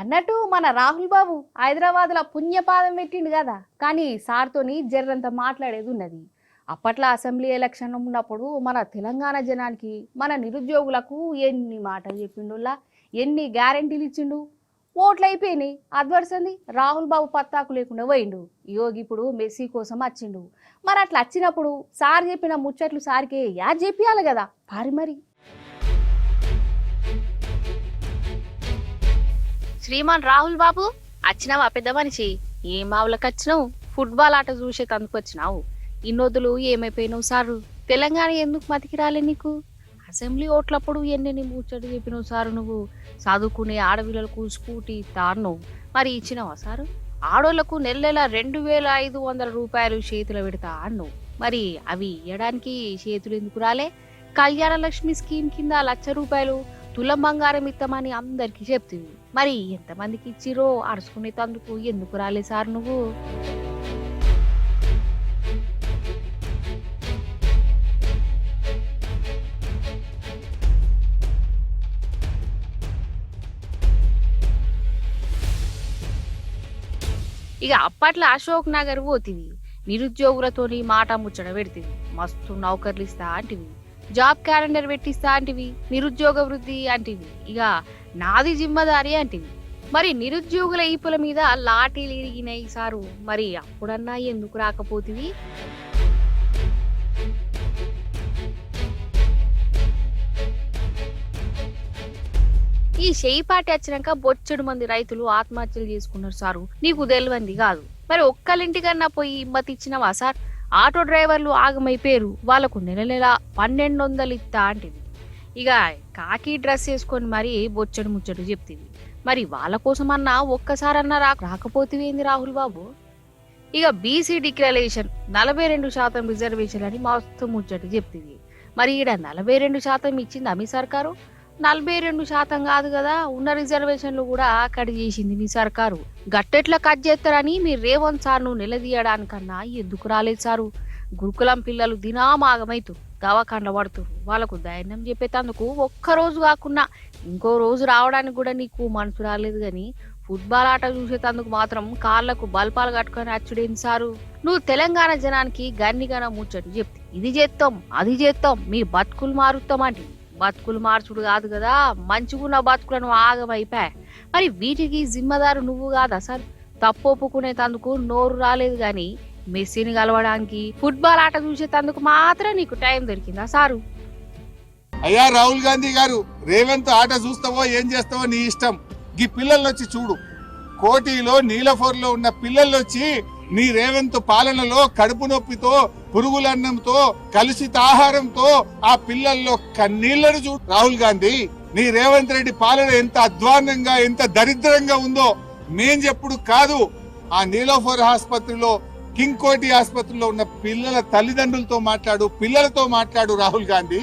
అన్నట్టు మన రాహుల్ బాబు హైదరాబాద్లో పుణ్యపాదం పెట్టిండు కదా. కానీ సార్తోని జర్రంత మాట్లాడేది ఉన్నది. అప్పట్లో అసెంబ్లీ ఎలక్షన్ ఉన్నప్పుడు మన తెలంగాణ జనానికి, మన నిరుద్యోగులకు ఎన్ని మాటలు చెప్పిండులా, ఎన్ని గ్యారెంటీలు ఇచ్చిండు. ఓట్లు అయిపోయినాయి, అద్వర్సంది రాహుల్ బాబు పత్తాకు లేకుండా పోయిండు. యోగి ఇప్పుడు మెస్సీ కోసం వచ్చిండు. మరి అట్లా వచ్చినప్పుడు సార్ చెప్పిన ముచ్చట్లు సార్కే యాడ్ చెప్పాలి కదా. మరి శ్రీమాన్ రాహుల్ బాబు వచ్చినావా పెద్ద మనిషి? ఏం బావులకు వచ్చినావు? ఫుట్బాల్ ఆట చూసే తందుకు వచ్చినావు. ఇన్నొద్దులు ఏమైపోయినావు సారు? తెలంగాణ ఎందుకు మతికి రాలే నీకు? అసెంబ్లీ ఓట్లప్పుడు ఎన్నెన్ని ముచ్చట్లు చెప్పినావు సారు? నువ్వు చదువుకునే ఆడపిల్లలకు స్కూటీ తాను మరి ఇచ్చినావా సారు? ఆడోళ్లకు నెల 2500 రూపాయలు చేతులు పెడతా అన్నావు. మరి అవి ఇవ్వడానికి చేతులు ఎందుకు రాలే? కళ్యాణ లక్ష్మి స్కీమ్ కింద 1,00,000 రూపాయలు తులం బంగారం ఇస్తామని అందరికి చెప్తుంది. మరి ఎంతమందికి ఇచ్చిరో అరుచుకునే తందుకు ఎందుకు రాలే సార్ నువ్వు? ఇక అప్పట్లో అశోక్ నగర్ పోతివి, నిరుద్యోగులతోని మాట ముచ్చట పెడితివి, మస్తు నౌకర్లు ఇస్తా అంటివి, జాబ్ క్యాలెండర్ పెట్టిస్తా అంటివి, నిరుద్యోగ వృద్ధి అంటివి, ఇక నాది జిమ్మదారి అంటివి. మరి నిరుద్యోగుల ఈపుల మీద లాఠీలు ఇరిగినాయి సారు. మరి అప్పుడన్నా ఎందుకు రాకపోతివి? ఈ చేయి పార్టీ వచ్చినాక బొచ్చడు మంది రైతులు ఆత్మహత్యలు చేసుకున్నారు సారు. నీకు తెలియంది కాదు. మరి ఒక్కలింటికన్నా పోయి హిమ్మతి ఇచ్చినవా సార్? ఆటో డ్రైవర్లు ఆగమైపోయారు, వాళ్ళకు నెల 1,200 ఇస్తా అంటివి. ఇక కాకి డ్రెస్ వేసుకొని మరి బొచ్చడు ముచ్చడు చెప్తివి. మరి వాళ్ళ కోసమన్నా ఒక్కసారన్నా రాకపోతేవేంది రాహుల్ బాబు? ఇక బీసీ డిక్లరేషన్ 42% రిజర్వేషన్ అని మస్తు ముచ్చట చెప్తివి. మరి ఈడ 42% ఇచ్చింది మీ సర్కారు? 42% కాదు కదా, ఉన్న రిజర్వేషన్లు కూడా కట్ చేసింది మీ సర్కారు. గట్టెట్లా కట్ చేస్తారని మీరు రేవంత్ సార్ను నిలదీయడానికన్నా ఎందుకు రాలేదు సారు? గురుకులం పిల్లలు దినామాగమైతు దవాఖాండ్ల పడుతురు. వాళ్ళకు ధైర్యం చెప్పేటందుకు ఒక్కరోజు కాకుండా ఇంకో రోజు రావడానికి కూడా నీకు మనసు రాలేదు. కానీ ఫుట్బాల్ ఆట చూసేటందుకు మాత్రం కాళ్లకు బల్పాలు కట్టుకొని అచ్చుడేంది సారు? నువ్వు తెలంగాణ జనానికి గన్నిగన ముచ్చట్టు చెప్తే ఇది చేస్తాం అది చేస్తాం, మీ బతుకులు మారుస్తామంటే బతుకులు మార్చుడు కాదు కదా, మంచిగున్న బతుకులను ఆగమైపోయా. మరి వీటికి జిమ్మదారు నువ్వు కాదా సార్? తప్పు ఒప్పుకునేటందుకు నోరు రాలేదు గాని మెస్సీని కలవడానికి, ఫుట్బాల్ ఆట చూసేటందుకు మాత్రం నీకు టైం దొరికిందా సారు? అయ్యా రాహుల్ గాంధీ గారు, రేవంత్ ఆట చూస్తావో ఏం చేస్తావో నీ ఇష్టం. ఈ పిల్లలు వచ్చి చూడు, కోటిలో నీలఫోర్లో ఉన్న పిల్లలు వచ్చి నీ రేవంత్ పాలనలో కడుపు నొప్పితో, పురుగులన్నంతో, కలుషిత ఆహారంతో ఆ పిల్లల్లో కన్నీళ్లను చూడు. రాహుల్ గాంధీ, నీ రేవంత్ రెడ్డి పాలన ఎంత అధ్వాన్నంగా, ఎంత దరిద్రంగా ఉందో మేం చెప్పుడు కాదు. ఆ నీలోఫర్ ఆసుపత్రిలో, కింగ్ కోటి ఆసుపత్రిలో ఉన్న పిల్లల తల్లిదండ్రులతో మాట్లాడు, పిల్లలతో మాట్లాడు రాహుల్ గాంధీ.